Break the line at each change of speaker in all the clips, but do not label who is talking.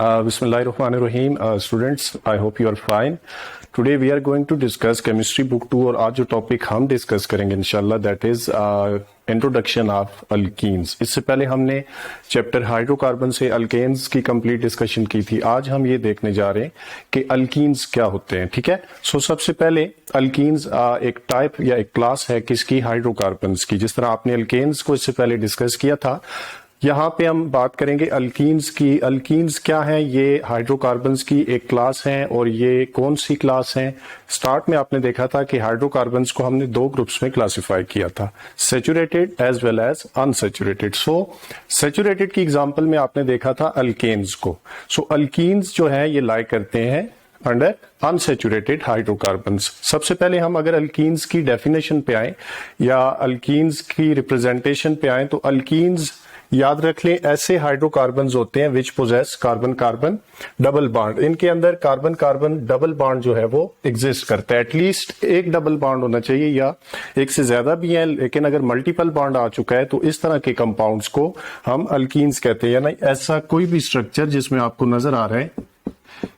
Bismillahirrahmanirrahim. Students, I hope you are fine. Today we are going to discuss chemistry book 2 और आज जो topic हम discuss करेंगे इंशाल्लाह that is introduction of alkenes. इससे पहले हमने चैप्टर हाइड्रोकार्बन से अल्केन्स की कंप्लीट डिस्कशन की थी। आज हम ये देखने जा रहे हैं कि अल्कीन्स क्या होते हैं। ठीक है, सो सबसे पहले अल्कीन्स एक टाइप या एक क्लास है किसकी, हाइड्रोकार्बन्स की। जिस तरह आपने अल्केन्स को इससे पहले डिस्कस किया था, यहाँ पे हम बात करेंगे अल्कीन्स की। अल्कीन्स क्या है, ये हाइड्रोकार्बन्स की एक क्लास है। और ये कौन सी क्लास है? स्टार्ट में आपने देखा था कि हाइड्रोकार्बन्स को हमने दो ग्रुप्स में क्लासिफाई किया था, saturated as well as unsaturated. So saturated की एग्जांपल में आपने देखा था अल्केन्स को। सो अल्कीन्स जो है ये लाई करते हैं अंडर अनसैचुरेटेड हाइड्रोकार्बन्स। सबसे पहले हम अगर अल्कीन्स की डेफिनेशन पे आए या अल्कीन्स की रिप्रेजेंटेशन पे आए तो अल्कीन्स याद रख लें ऐसे हाइड्रोकार्बन्स होते हैं which possess carbon carbon double bond. इनके अंदर कार्बन कार्बन डबल बॉन्ड जो है वो एग्जिस्ट करता है। एटलीस्ट एक डबल बॉन्ड होना चाहिए या एक से ज्यादा भी है, लेकिन अगर मल्टीपल बॉन्ड आ चुका है तो इस तरह के कंपाउंड्स को हम अल्कीन्स कहते हैं। यानी ऐसा कोई भी स्ट्रक्चर जिसमें आपको नजर आ रहा है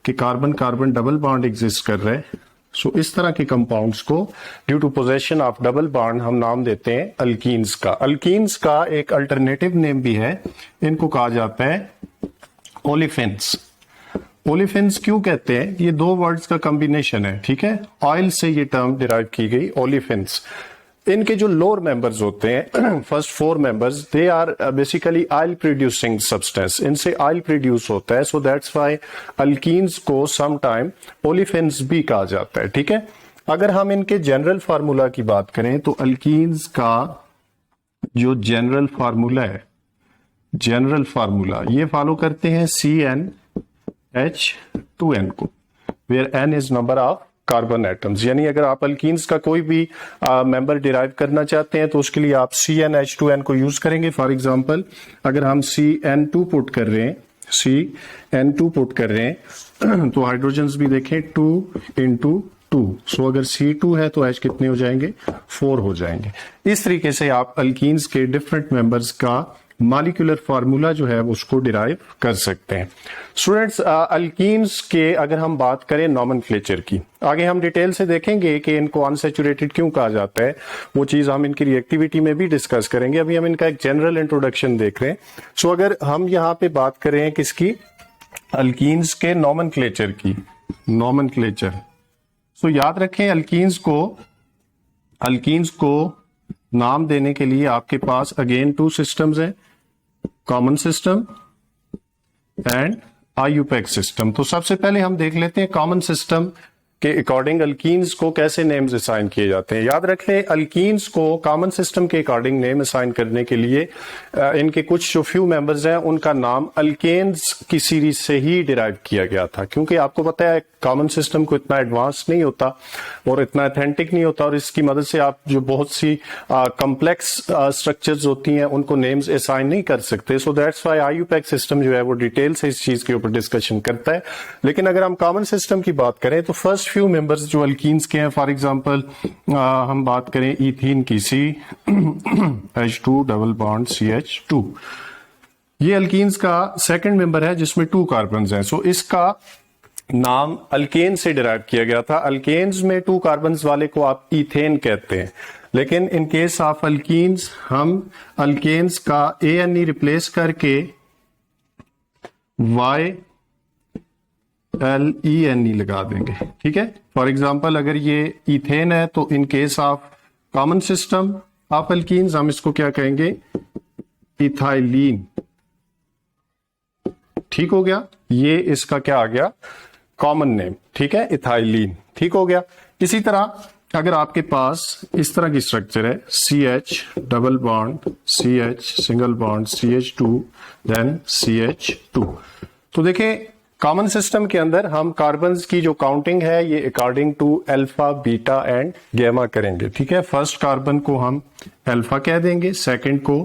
कि carbon carbon double bond exist कर रहा है, सो इस तरह के कंपाउंड्स को due to position of double bond हम नाम देते हैं अल्कीन्स का। अल्कीन्स का एक अल्टरनेटिव नेम भी है, इनको कहा जाता है ओलिफिन्स। ओलिफिन्स क्यों कहते हैं? ये दो वर्ड्स का कॉम्बिनेशन है। ठीक है, ऑयल से ये टर्म डिराइव की गई ओलिफिन्स। इनके जो लोअर मेंबर्स होते हैं, first four members, they are basically oil producing substance. इनसे ऑयल प्रोड्यूस होता है, सो दैट्स व्हाई अल्कीन्स को सम टाइम ओलिफिन्स भी कहा जाता है। ठीक है, अगर हम इनके जनरल फार्मूला की बात करें तो अल्कीन्स का जो जनरल फार्मूला है, जनरल फार्मूला ये फॉलो करते हैं CnH2n को, where n is number of carbon atoms. यानी अगर आप अल्कीन्स का कोई भी मेंबर डिराइव करना चाहते हैं तो उसके लिए आप CnH2n को यूज करेंगे। फॉर एग्जांपल अगर हम CN2 पुट कर रहे हैं, CN2 पुट कर रहे हैं तो हाइड्रोजन्स भी देखें 2 into 2। सो अगर C2 है तो H कितने हो जाएंगे? 4 हो जाएंगे। इस तरीके से आप अल्कीन्स के डिफरेंट मेंबर्स का मॉलिक्यूलर फार्मूला जो है उसको डिराइव कर सकते हैं। स्टूडेंट्स, अल्कीन्स के अगर हम बात करें नॉमेनक्लेचर की, आगे हम डिटेल से देखेंगे कि इनको अनसैचुरेटेड क्यों कहा जाता है, वो चीज हम इनकी रिएक्टिविटी में भी डिस्कस करेंगे। अभी हम इनका एक जनरल इंट्रोडक्शन देख रहे हैं। सो अगर हम यहाँ पे बात करें किसकी, अल्कीन्स के नॉमेनक्लेचर की, नॉमेनक्लेचर। सो याद रखें अल्कीन्स को नाम देने के लिए आपके पास अगेन टू सिस्टम्स हैं, common system and IUPAC system. तो सबसे पहले हम देख लेते हैं कॉमन सिस्टम के अकॉर्डिंग अल्कीन्स को कैसे नेम्स असाइन किए जाते हैं। याद रखें अल्कीन्स को कॉमन सिस्टम के अकॉर्डिंग नेम असाइन करने के लिए इनके कुछ जो फ्यू मेंबर्स हैं उनका नाम अल्केन्स की सीरीज से ही डिराइव किया गया था। क्योंकि आपको पता है कॉमन सिस्टम को इतना एडवांस नहीं होता और इतना ऑथेंटिक नहीं होता, और इसकी मदद से आप जो बहुत सी कॉम्प्लेक्स स्ट्रक्चर्स होती हैं उनको नेम्स असाइन नहीं कर सकते। So that's why IUPAC system जो है वो डिटेल से इस चीज के ऊपर डिस्कशन करता है। लेकिन अगर हम कॉमन सिस्टम की बात करें तो फर्स्ट फ्यू मेंबर्स जो अल्कीन्स के हैं, फॉर एग्जांपल हम बात करें इथीन की CH2 डबल बॉन्ड CH2, ये अल्कीन्स का सेकंड मेंबर है जिसमें 2 कार्बन्स हैं। सो इसका नाम अल्केन से डिराइव किया गया था। अल्केन्स में 2 कार्बन्स वाले को आप इथेन कहते हैं, लेकिन इन केस ऑफ अल्कीन्स हम अल्केन्स का ANE रिप्लेस करके YLENE लगा देंगे। ठीक है, फॉर एग्जांपल अगर ये इथेन है तो in case of common system of alkenes हम इसको क्या कहेंगे? इथाइलीन। ठीक हो गया, ये इसका क्या आ गया? Common name. ठीक है, इथाइलीन। ठीक हो गया। इसी तरह अगर आपके पास इस तरह की स्ट्रक्चर है CH double bond CH single bond CH2 then CH2, तो देखें कॉमन सिस्टम के अंदर हम कार्बन्स की जो काउंटिंग है ये according to alpha beta and gamma करेंगे। ठीक है, फर्स्ट कार्बन को हम अल्फा कह देंगे, सेकंड को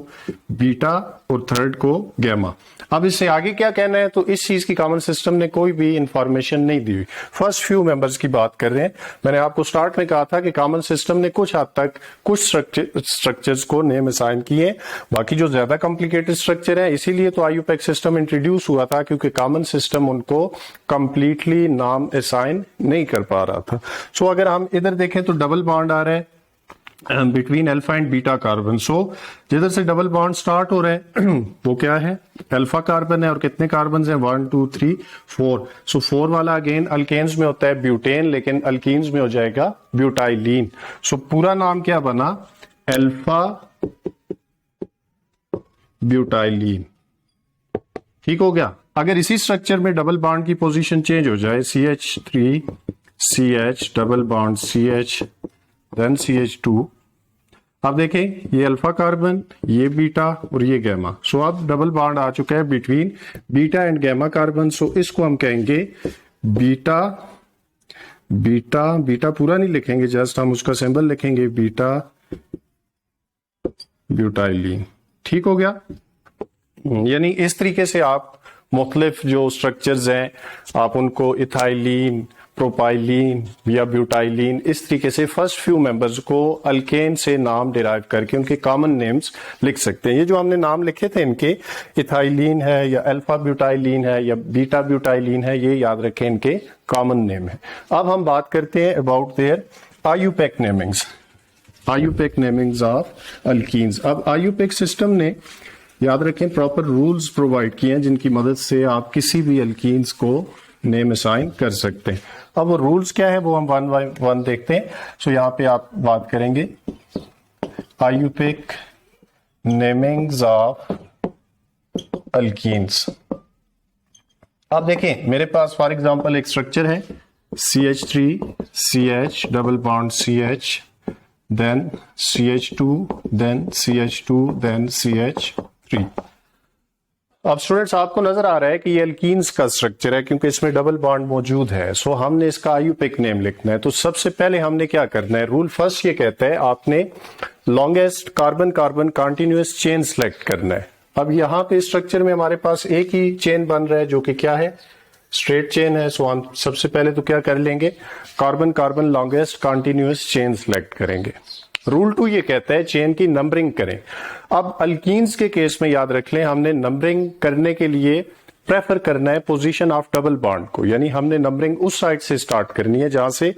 बीटा और थर्ड को गैमा। अब इससे आगे क्या कहना है, तो इस चीज की कॉमन सिस्टम ने कोई भी इंफॉर्मेशन नहीं दी हुई, फर्स्ट फ्यू मेंबर्स की बात कर रहे हैं। मैंने आपको स्टार्ट में कहा था कि कॉमन सिस्टम ने कुछ हद तक कुछ स्ट्रक्चर्स को नेम असाइन किए, बाकी जो ज्यादा कॉम्प्लिकेटेड स्ट्रक्चर है, इसीलिए तो आईयूपैक सिस्टम इंट्रोड्यूस हुआ था, क्योंकि कॉमन सिस्टम उनको कंप्लीटली नाम असाइन नहीं कर पा रहा था। सो अगर हम इधर देखें तो डबल बॉन्ड आ रहा है between alpha and beta carbon. So जिधर से डबल बॉन्ड स्टार्ट हो रहे हैं वो क्या है, अल्फा कार्बन है, और कितने कार्बन हैं, 1 2 3 4। सो 4 वाला अगेन अल्केन्स में होता है ब्यूटेन, लेकिन अल्कीन्स में हो जाएगा ब्यूटाइलीन। सो पूरा नाम क्या बना, अल्फा ब्यूटाइलीन। ठीक हो गया। अगर इसी स्ट्रक्चर में डबल बॉन्ड की पोजीशन चेंज हो जाए, CH3 CH double bond CH then CH2, अब देखें ये अल्फा कार्बन, ये बीटा और ये गैमा। सो अब डबल बॉन्ड आ चुका है between beta and gamma carbon. So इसको हम कहेंगे बीटा बीटा बीटा पूरा नहीं लिखेंगे, जस्ट हम उसका सिंबल लिखेंगे बीटा ब्यूटाइलीन। ठीक हो गया। यानी इस तरीके से आप मुख्तलिफ जो स्ट्रक्चर्स हैं आप उनको इथाइलीन, प्रोपाइलीन या ब्यूटाइलीन, इस तरीके से फर्स्ट फ्यू मेंबर्स को अल्केन से नाम डिराइव करके उनके कॉमन नेम्स लिख सकते हैं। ये जो हमने नाम लिखे थे इनके, इथाइलीन है या अल्फा ब्यूटाइलीन है या बीटा ब्यूटाइलीन है, ये याद रखें इनके कॉमन नेम है। अब हम बात करते हैं about their IUPAC namings, IUPAC namings of alkenes. अब आईयूपैक सिस्टम ने याद रखें प्रॉपर रूल्स प्रोवाइड किए हैं जिनकी मदद से आप किसी भी अल्कीन्स को नेम असाइन कर सकते हैं। अब वो रूल्स क्या है वो हम वन बाय वन देखते हैं। सो यहाँ पे आप बात करेंगे आईयूपैक नेमिंग्स ऑफ अल्कीन्स। आप देखें मेरे पास फॉर एग्जांपल एक स्ट्रक्चर है CH3 CH double bond CH then CH2 then CH2 then CH3। अब स्टूडेंट्स आपको नजर आ रहा है कि ये अल्कीन्स का स्ट्रक्चर है क्योंकि इसमें डबल बॉन्ड मौजूद है। सो हमने इसका आईयूपैक नेम लिखना है। तो सबसे पहले हमने क्या करना है, रूल फर्स्ट ये कहता है आपने longest carbon carbon continuous chain select करना है। अब यहाँ पे स्ट्रक्चर में हमारे पास एक ही चेन बन रहा है जो कि क्या है, स्ट्रेट चेन है। सो हम सबसे पहले तो क्या कर लेंगे, carbon carbon longest continuous chain select करेंगे। रूल 2 ये कहता है चेन की नंबरिंग करें। अब अल्कीन्स के केस में याद रख लें हमने नंबरिंग करने के लिए प्रेफर करना है पोजीशन ऑफ डबल बॉन्ड को, यानी हमने नंबरिंग उस साइड से स्टार्ट करनी है जहां से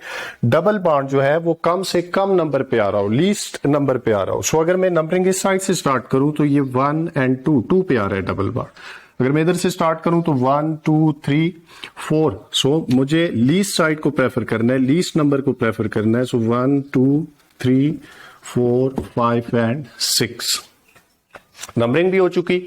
डबल बॉन्ड जो है वो कम से कम नंबर पे आ रहा हो, लीस्ट नंबर पे आ रहा हो। सो अगर मैं नंबरिंग इस साइड से स्टार्ट करूं तो ये 1 and 2 पे आ रहा है डबल बॉन्ड। अगर मैं इधर से स्टार्ट करूं तो 1 2 3 4। सो मुझे लीस्ट साइड को प्रेफर करना है, लीस्ट नंबर को प्रेफर करना है। सो 1 2 3 4 5 and 6 नंबरिंग भी हो चुकी।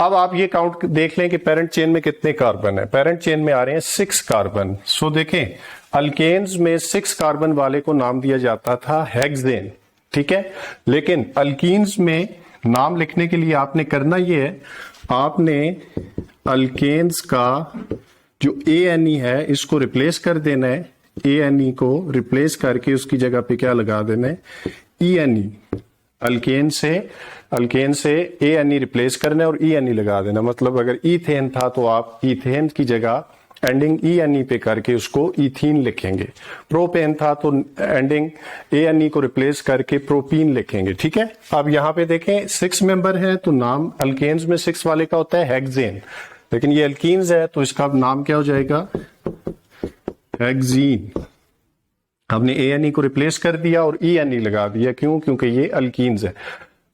अब आप ये काउंट देख लें कि पेरेंट चेन में कितने कार्बन है। पेरेंट चेन में आ रहे हैं 6 कार्बन। सो देखें अल्केन्स में 6 कार्बन वाले को नाम दिया जाता था हेक्सेन, ठीक है। लेकिन अल्कीन्स में नाम लिखने के लिए आपने करना ये है, आपने अल्केन्स का जो ANE है इसको रिप्लेस कर देना है। ANE को रिप्लेस करके उसकी जगह पे क्या लगा देना है, ENE। अल्केन से ANE रिप्लेस करना है और ENE लगा देना। मतलब अगर ईथेन था तो आप ईथेन की जगह एंडिंग ENE पे करके उसको ईथीन लिखेंगे। प्रोपेन था तो एंडिंग ANE को रिप्लेस करके प्रोपीन लिखेंगे, ठीक है। अब यहाँ पे देखें 6 मेंबर है तो नाम अल्केन्स में 6 वाले का होता है हेक्सेन, लेकिन ये अल्कीन्स है तो इसका नाम क्या हो जाएगा, हेक्सीन। हमने ANE को रिप्लेस कर दिया और ENE लगा दिया, क्यों, क्योंकि ये अल्कीन्स है।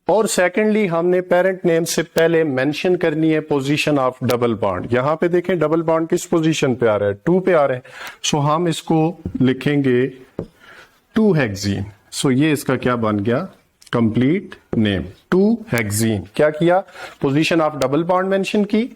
और सेकेंडली हमने पेरेंट नेम से पहले मेंशन करनी है पोजीशन ऑफ डबल बॉन्ड। यहां पे देखें डबल बॉन्ड किस पोजीशन पे आ रहा है, 2 पे आ रहा है। सो हम इसको लिखेंगे 2 हेक्सीन। सो ये इसका क्या बन गया, कंप्लीट नेम 2 हेक्सीन। क्या किया, position of double bond mention की,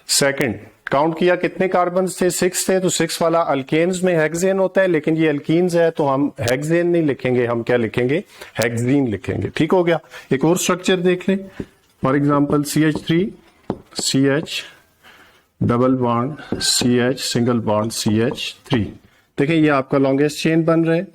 सेकंड काउंट किया कितने कार्बन थे, 6 थे। तो 6 वाला अल्केन्स में हेक्सेन होता है, लेकिन ये अल्कीन्स है तो हम हेक्सेन नहीं लिखेंगे, हम क्या लिखेंगे, हेक्सीन लिखेंगे। ठीक हो गया। एक और स्ट्रक्चर देख लें, for example CH3 CH double bond CH single bond CH3। देखें ये आपका लॉन्गेस्ट चेन बन रहा है।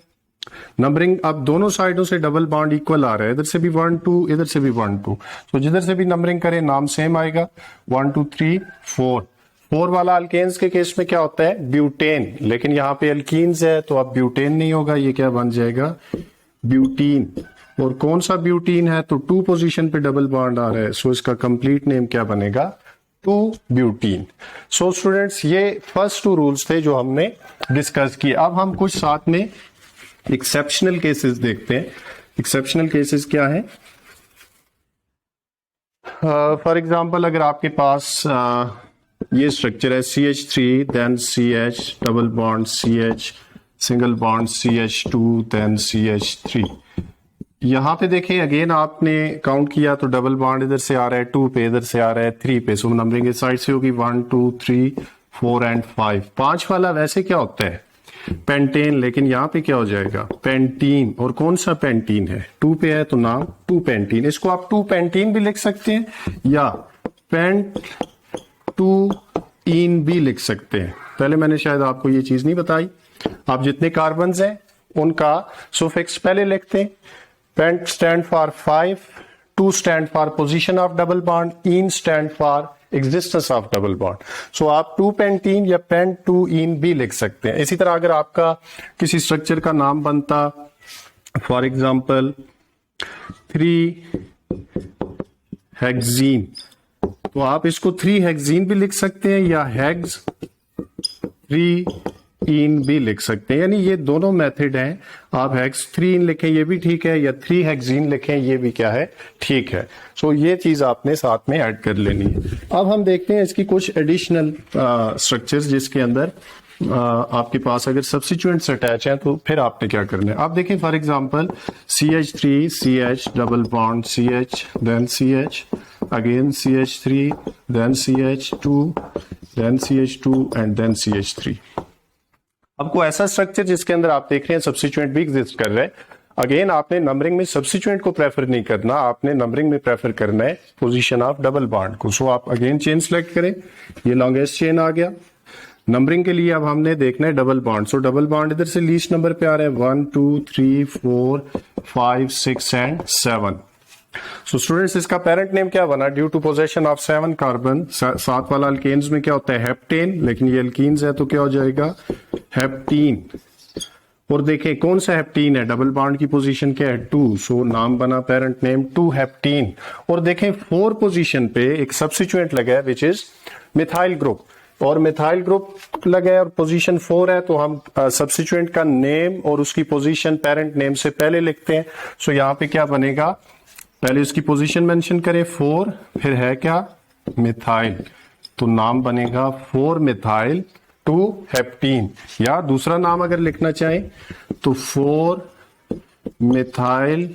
नंबरिंग अब दोनों साइडों से डबल बॉन्ड इक्वल आ रहा है, इधर से भी 1 2, इधर से भी 1 2, तो जिधर से भी नंबरिंग करें नाम सेम आएगा 1 2 3 4। 4 वाला अल्केन्स के केस में क्या होता है, ब्यूटेन, लेकिन यहाँ पे अल्कीन्स है तो अब ब्यूटेन नहीं होगा, ये क्या बन जाएगा, ब्यूटीन। और कौन सा ब्यूटीन है, तो 2 पोजीशन पे डबल बॉन्ड आ रहा है, सो इसका कंप्लीट नेम क्या बनेगा, 2 ब्यूटीन। सो स्टूडेंट्स ये फर्स्ट 2 रूल्स थे जो हमने डिस्कस किए। अब हम कुछ साथ में एक्सेप्शनल केसेस देखते हैं। एक्सेप्शनल केसेस क्या है, फॉर एग्जांपल अगर आपके पास ये स्ट्रक्चर है CH3 then CH double bond CH single bond CH2 then CH3। यहां पे देखें अगेन आपने काउंट किया तो डबल बॉन्ड इधर से आ रहा है 2 पे, इधर से आ रहा है 3 पे, सो नंबरिंग इस साइड से होगी 1 2 3 4 एंड 5। 5 वाला वैसे क्या होता है, पेंटेन, लेकिन यहाँ पे क्या हो जाएगा, पेंटीन। और कौन सा पेंटीन है, 2 पे है तो नाम 2 पेंटीन। इसको आप 2 पेंटीन भी लिख सकते हैं या पेंट 2 इन भी लिख सकते हैं। पहले मैंने शायद आपको ये चीज नहीं बताई, आप जितने कार्बन्स हैं उनका सुफिक्स पहले लिखते हैं। Pent stand for 5, 2 stand for position of double bond, ene stand for existence of double bond. So आप 2 पेंटीन या पेंट 2 इन भी लिख सकते हैं। इसी तरह अगर आपका किसी स्ट्रक्चर का नाम बनता फॉर एग्जांपल 3 हेक्सीन, तो आप इसको 3 हेक्सीन भी लिख सकते हैं या हेक्स 3 इन भी लिख सकते हैं, यानी ये दोनों मेथड हैं। आप हेक्स 3 इन लिखें ये भी ठीक है, या 3 हेक्सीन लिखें ये भी क्या है, ठीक है। सो ये चीज आपने साथ में ऐड कर लेनी है। अब हम देखते हैं इसकी कुछ एडिशनल स्ट्रक्चर्स जिसके अंदर आपके पास अगर सब्स्टिट्यूएंट्स अटैच हैं तो फिर आपने क्या करना है। आप देखें for example CH3 CH double bond CH then CH again CH3 then CH2 then CH2 and then CH3। आपको ऐसा स्ट्रक्चर जिसके अंदर आप देख रहे हैं सब्स्टिट्यूएंट भी एग्जिस्ट कर रहे हैं, अगेन आपने नंबरिंग में सब्स्टिट्यूएंट को प्रेफर नहीं करना, आपने नंबरिंग में प्रेफर करना है पोजीशन ऑफ डबल बॉन्ड को। सो आप अगेन चेन सेलेक्ट करें, ये लॉन्गेस्ट चेन आ गया। नंबरिंग के लिए अब हमने देखना है डबल बॉन्ड, सो डबल बॉन्ड इधर से लीस्ट नंबर पे आ रहा है 1 2 3 4 5 6 एंड 7। सो स्टूडेंट्स इसका पेरेंट नेम क्या बना, ड्यू टू पोजेशन ऑफ 7 कार्बन। 7 वाला अल्केन्स में क्या होता है, हेप्टेन, लेकिन ये अल्कीन्स है तो क्या हो जाएगा, हेप्टीन। और देखें कौन सा हेप्टीन है, डबल बॉन्ड की पोजीशन क्या है 2, सो नाम बना पेरेंट नेम 2 हेप्टीन। और देखें 4 पोजीशन पे एक सब्स्टिट्यूएंट लगा है विच इज मिथाइल ग्रुप, और मिथाइल ग्रुप लगा है और पोजीशन 4 है, तो हम सब्स्टिट्यूएंट का नेम और उसकी पोजीशन पेरेंट नेम से पहले लिखते हैं। सो यहाँ पे क्या बनेगा, पहले उसकी पोजीशन मेंशन करें 4, फिर है क्या, मिथाइल, तो नाम बनेगा 4 मिथाइल 2 हेप्टीन। या दूसरा नाम अगर लिखना चाहें तो 4 मिथाइल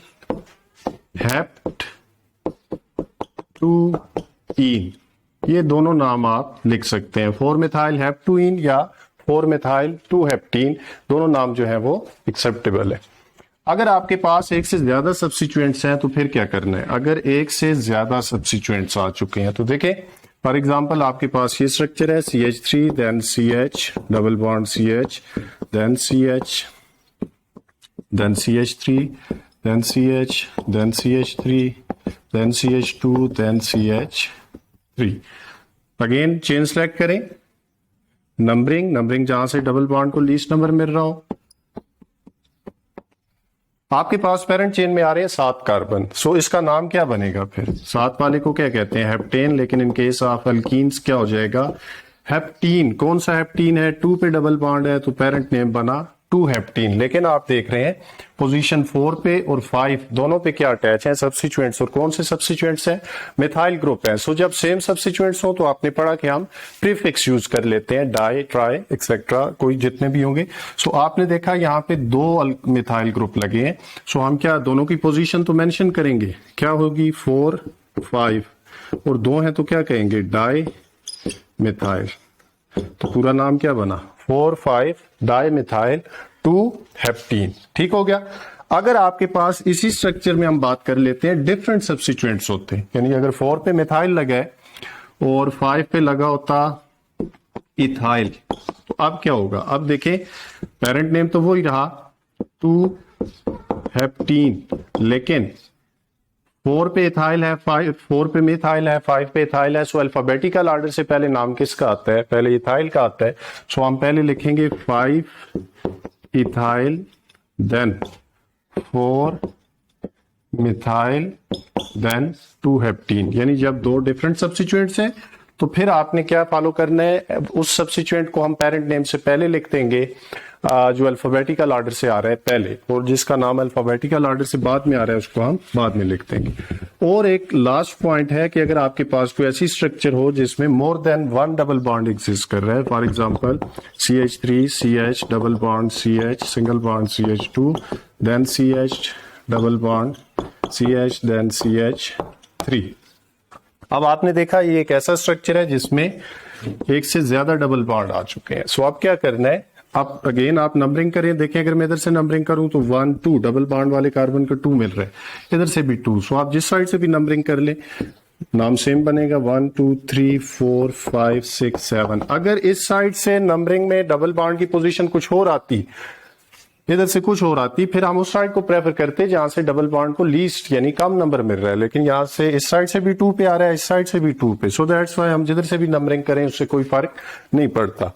हेप्ट 2 इन, ये दोनों नाम आप लिख सकते हैं, 4 मिथाइल हेप्ट 2 इन या 4 मिथाइल 2 हेप्टीन, दोनों नाम जो है वो एक्सेप्टेबल है। अगर आपके पास एक से ज्यादा सब्स्टिट्यूएंट्स हैं तो फिर क्या करना है, अगर एक से ज्यादा सब्स्टिट्यूएंट्स आ चुके हैं तो देखें फॉर एग्जांपल आपके पास ये स्ट्रक्चर है CH3 then CH double bond CH then CH then CH3 then CH then CH3 then CH2 then CH3। Again chain select करें, नंबरिंग जहां से डबल बॉन्ड को लीस्ट नंबर मिल रहा हो। आपके पास पेरेंट चेन में आ रहे हैं 7 कार्बन, सो इसका नाम क्या बनेगा, फिर 7 वाले को क्या कहते हैं, हेप्टेन, लेकिन इन केस ऑफ अल्कीन्स क्या हो जाएगा, हेप्टीन। कौन सा हेप्टीन है, 2 पे डबल बॉन्ड है तो पेरेंट नेम बना 2 हेप्टीन। लेकिन आप देख रहे हैं पोजीशन 4 पे और 5 दोनों पे क्या अटैच है, सब्स्टिट्यूएंट्स, और कौन से सब्स्टिट्यूएंट्स हैं, मिथाइल ग्रुप है। सो जब सेम सब्स्टिट्यूएंट्स हो तो आपने पढ़ा कि हम प्रीफिक्स यूज कर लेते हैं, डाई ट्राई एक्सेट्रा, कोई जितने भी होंगे। सो आपने देखा यहाँ पे 2 मिथाइल ग्रुप लगे हैं, सो हम क्या दोनों की पोजीशन तो मेंशन करेंगे, क्या होगी 4 5, और 2 हैं तो क्या कहेंगे, डाई मिथाइल, तो पूरा नाम क्या बना 4 5 डाई मिथाइल 2 हेप्टीन। ठीक हो गया। अगर आपके पास इसी स्ट्रक्चर में हम बात कर लेते हैं डिफरेंट सब्स्टिट्यूएंट्स होते हैं, यानी अगर 4 पे मिथाइल लगा है और 5 पे लगा होता इथाइल, तो अब क्या होगा, अब देखें पेरेंट नेम तो वही रहा हेप्टीन, लेकिन 4 पे इथाइल है, 4 पे मिथाइल है, 5 पे इथाइल है। सो अल्फाबेटिकल ऑर्डर से पहले नाम किसका आता है? पहले इथाइल का आता है। सो हम पहले लिखेंगे 5 इथाइल, देन 4 मिथाइल, देन 2 हेप्टीन। यानी जब दो डिफरेंट सब्स्टिट्यूएंट्स हैं तो फिर आपने क्या फॉलो करना है? उस सब्स्टिट्यूएंट को हम पेरेंट नेम से पहले लिख देंगे जो अल्फाबेटिकल ऑर्डर से आ रहा है पहले, और जिसका नाम अल्फाबेटिकल ऑर्डर से बाद में आ रहा है उसको हम बाद में लिख देंगे। और एक लास्ट पॉइंट है कि अगर आपके पास कोई ऐसी स्ट्रक्चर हो जिसमें more than one double bond exist कर रहा है, for example CH3 CH double bond CH single bond CH2, then CH double bond CH, then CH3। अब आपने देखा ये एक ऐसा स्ट्रक्चर है जिसमें एक से ज्यादा डबल बॉन्ड आ चुके हैं। सो अब क्या करना है? अब अगेन आप नंबरिंग करें, देखें अगर मैं इधर से नंबरिंग करूं तो 1 2 डबल बॉन्ड वाले कार्बन का 2 मिल रहा है, इधर से भी 2। सो आप जिस साइड से भी नंबरिंग कर ले नाम सेम बनेगा, 1 2 3 4 5 6 7। अगर इस साइड से नंबरिंग में डबल बॉन्ड की पोजीशन कुछ और आती, इधर से कुछ और आती, फिर हम उस साइड को प्रेफर करते जहां से डबल बॉन्ड को लीस्ट यानी कम नंबर मिल रहा है। लेकिन यहां से इस साइड से भी 2 पे आ रहा है, इस साइड से भी 2 पे। सो दैट्स व्हाई हम जिधर से भी नंबरिंग करें उससे कोई फर्क नहीं पड़ता।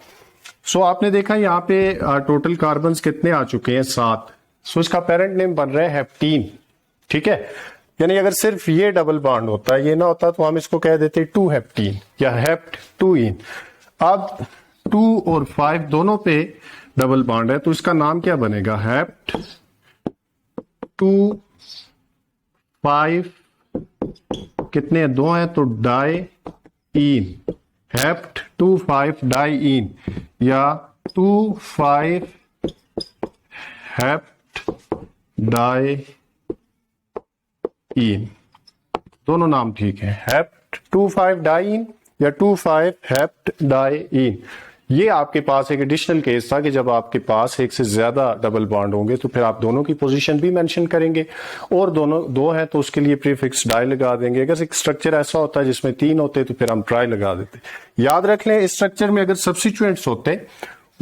सो आपने देखा यहाँ पे टोटल कार्बन कितने आ चुके हैं? 7। सो इसका पेरेंट नेम बन रहा है हेप्टीन, ठीक है। यानी अगर सिर्फ ये डबल बॉन्ड होता, ये ना होता, तो हम इसको कह देते 2 हेप्टीन या हेप्ट 2 इन। अब 2 और 5 दोनों पे डबल बॉन्ड है तो इसका नाम क्या बनेगा? हेप्ट 2 5, कितने हैं? 2 हैं तो डाई इन, हेप्ट 2 5 डाई इन, या 2 5 हेप्ट डाई इन। दोनों नाम ठीक है, हेप्ट 2 5 डाई इन या 2 5 हेप्ट डाई इन। ये आपके पास एक एडिशनल केस था कि जब आपके पास एक से ज्यादा डबल बॉन्ड होंगे तो फिर आप दोनों की पोजीशन भी मेंशन करेंगे, और दोनों 2 हैं तो उसके लिए प्रीफिक्स डाई लगा देंगे। अगर एक स्ट्रक्चर ऐसा होता है जिसमें 3 होते तो फिर हम ट्राई लगा देते। याद रख लें, इस स्ट्रक्चर में अगर सब्स्टिट्यूएंट्स होते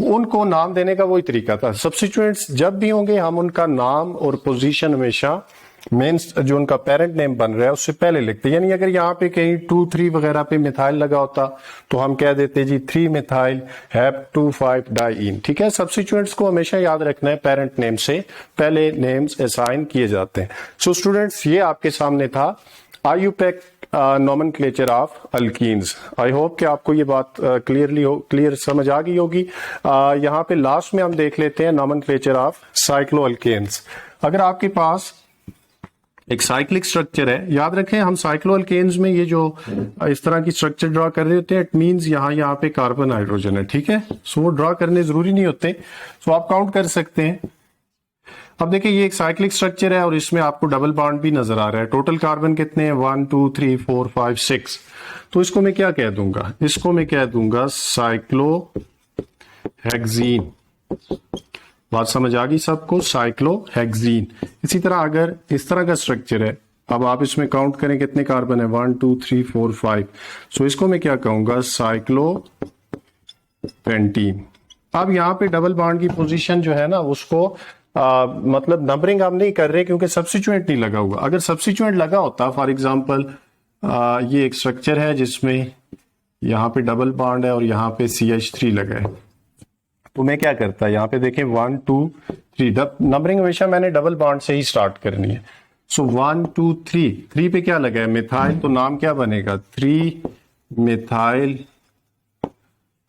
उनको नाम देने का वही तरीका था। सब्स्टिट्यूएंट्स जब भी होंगे हम उनका नाम और पोजीशन हमेशा मेन जो उनका पेरेंट नेम बन रहा है उससे पहले लिखते। यानी अगर यहाँ पे कहीं 2 3 वगैरह पे मिथाइल लगा होता तो हम कह देते जी 3 मिथाइल हेप 2 5 डाई इन, ठीक है। सब्स्टिट्यूएंट्स को हमेशा याद रखना है, पेरेंट नेम से पहले नेम्स असाइन किए जाते हैं। सो स्टूडेंट्स, ये आपके सामने था IUPAC nomenclature of alkenes. I hope कि आपको ये बात क्लियर समझ आ गई होगी। यहाँ पे लास्ट में हम देख लेते हैं नोमेनक्लेचर ऑफ साइक्लोअल्केन्स। अगर आपके पास एक साइक्लिक स्ट्रक्चर है, याद रखें हम साइक्लोअल्केन्स में ये जो इस तरह की स्ट्रक्चर ड्रॉ कर रहे होते हैं, इट मींस यहाँ पे कार्बन हाइड्रोजन है, ठीक है। सो वो ड्रॉ करने जरूरी नहीं होते, सो आप काउंट कर सकते हैं। अब देखिए ये एक साइक्लिक स्ट्रक्चर है और इसमें आपको डबल बॉन्ड भी नजर आ रहा है। टोटल कार्बन कितने हैं? 1 2 3 4 5 6। तो इसको मैं क्या कह दूंगा? इसको मैं कह दूंगा साइक्लोहेक्सीन। बात समझ आ गई सबको? साइक्लोहेक्सीन। इसी तरह अगर इस तरह का स्ट्रक्चर है, अब आप इसमें काउंट करें कितने कार्बन है? 1 2 3 4 5। सो इसको मैं क्या कहूंगा? साइक्लोपेंटीन। अब यहाँ पे डबल बॉन्ड की पोजीशन जो है ना उसको मतलब नंबरिंग हम नहीं कर रहे क्योंकि सब्स्टिट्यूएंट नहीं लगा हुआ। अगर सब्स्टिट्यूएंट लगा होता, फॉर एग्जांपल ये एक स्ट्रक्चर है जिसमें यहाँ पे डबल बॉन्ड है और यहाँ पे CH3 लगा है, तो मैं क्या करता, यहाँ पे देखें 1 2 3। नंबरिंग हमेशा मैंने डबल बॉन्ड से ही स्टार्ट करनी है। सो 1 2 3, 3 पे क्या लगा है? मिथाइल। तो नाम क्या बनेगा? 3 मिथाइल,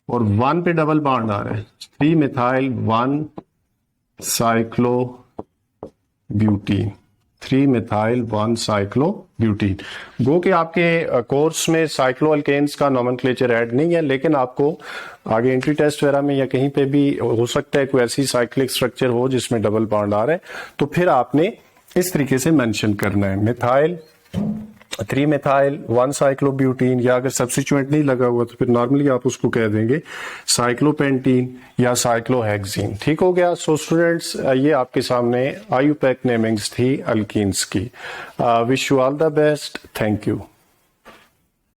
और 1 पे डबल बॉन्ड आ रहा है, 3 मिथाइल 1 साइक्लोब्यूटीन, 3 मिथाइल 1 साइक्लोब्यूटीन। गो के आपके कोर्स में साइक्लोअल्केन्स का नोमेनक्लेचर ऐड नहीं है, लेकिन आपको आगे एंट्री टेस्ट वगैरह में या कहीं पे भी हो सकता है कोई ऐसी साइक्लिक स्ट्रक्चर हो जिसमें डबल बॉन्ड आ रहा है, तो फिर आपने इस तरीके से मेंशन करना है, मिथाइल 3 मिथाइल 1 साइक्लोब्यूटीन। या अगर सब्स्टिट्यूएंट नहीं लगा हुआ तो फिर नॉर्मली आप उसको कह देंगे साइक्लोपेंटीन या साइक्लोहेक्सीन। ठीक हो गया। सो स्टूडेंट्स, ये आपके सामने IUPAC नेमिंग्स थी अल्कीन्स की। Wish you all the best. Thank you.